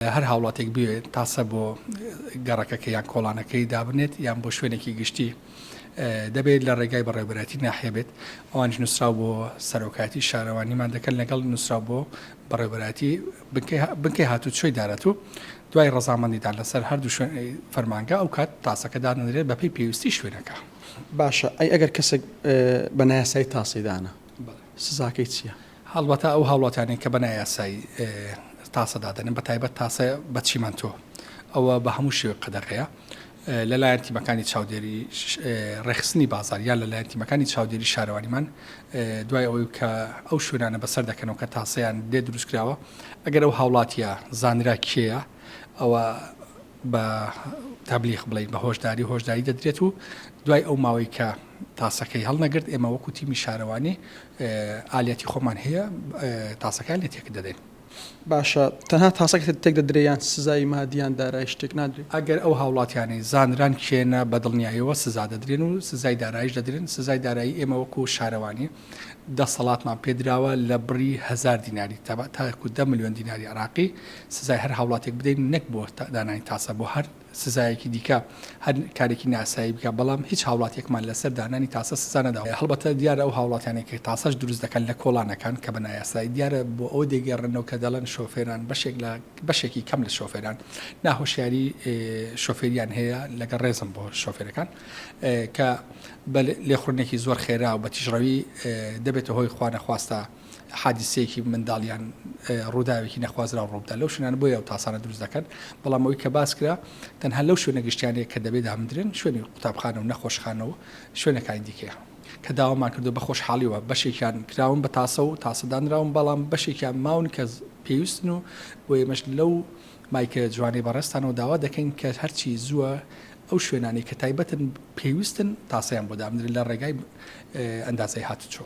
هەر هاوڵاتێک بوێت تاسە بۆ گەڕەکەکە یان کۆڵانەکەی دابنێت یان بۆ شوێنێکی گشتی دەبێت لە ڕێگای بەڕێوەبەتی ناحێ بێت ئەوانش نووسراو بۆ سەرۆکاتی شارەوانیمان دەکەن لەگەڵ نووسراو بۆ بەڕێوەبەتی بنکەی هاتوو چۆی دارەت و دوای ڕەزامەندیدان لەسەر هەردوو شوێن فەرمانگە ئەو کات تاسەکە دانەدرێت بەپێی پێویستی شوێنەکە. باشە ئەی ئەگەر کەسێک بە نایاسایی تاسەیدانە سزاکەی چییە؟ هەڵبەتە ئەو هاوڵاتیانەی کە بە نایاسایی تاسەدادەنن بە تایبەت تاسە بە چیمەنتۆ ئەوە بە هەموو شێوە قەدەغەیە لەلایەن تیمەکانی چاودێری ڕێخستنی بازار یان لەلایەن تیمەکانی چاودێری شارەوانیمان دوای ئەوەی کە ئەو شوێنانە بەسەر دەکەنەوە کە تاسەیان دێ دروستکراوە ئەگەر ئەو هاوڵاتیە زانرا کێیە ئەوە بە تابلیغ بڵین بە هۆشداری دەدرێت و دوای ئەو ماوەی کە تاسەکەی هەڵنەگرت ئێمە وەکو تیمی شارەوانی ئالەتی خۆمان هەیە تاسەکان لێ تێک دەدەین. باشە تەنها تاسەکە تێک دەدرێیان سزای مادیان دارایی شتێک نادرێت؟ ئەگەر ئەو هاوڵاتیانی زانران کێنە بە دڵنیاییەوە سزا دەدرێن و سزای دارایش دەدرێن. سزای دارایی ئێمە وەکو شارەوانی دەسەڵاتمان پێدراوە لە بڕی 1000 دیناری تاکو 10 ملیۆن دیناری عراقی سزای هەر هاوڵاتێک بدەین نەک بۆ دانانی تاسە بۆ هەر سزایەکی دیکە هەر کارێکی ناسایی بکە بەڵام هیچ هاوڵاتێکمان لەسەر دانانی تاسە سزا نەداوە. هەڵبەتە دیارە ئەو هاوڵاتیانێکی تاسەش دروست دەکەن لە کۆڵانەکان کە بە نایاسایی دیارە بۆ ئەو دەگەڕنەوە کە دەڵێن شۆفێران بەشێکی کەم لە شۆفێران ناهۆشیاری شۆفێریان هەیە لەگەڵ ڕێزم بۆ شۆفێرەکان کە لێخوڕنێکی زۆر خێرا و بە تیژڕەوی دەبێتە هۆی خوا نەخواستە حادیسەیەکی منداڵیان ڕووداوێکی نەخوازرا و ڕووبدا لەو شوێنان بۆیە ئەو تاسانە دروست دەکەن. بەڵام ئەوەی کە باس کرا تەنها لەو شوێنە گشتیانەیە کە دەبێت دامدرێن شوێنی قوتابخانە و نەخۆشخانەوە شوێنەکانی دیکەیە کە داوامان کردو بە خۆشحاڵیەوە بەشێکیان کراون بە تاسە و تاسەدانراون بەڵام بەشێکیان ماون کە پێویستن و بۆ ئێمەش لەو مایکە جوانی بەڕێستانەوە داوا دەکەین کە هەرچی زووە ئەو شوێنانی کە تایبەتن پێویستن تاسەیان بۆ دامدرێن لە ڕێگای ئەندازەی هاتوچۆ.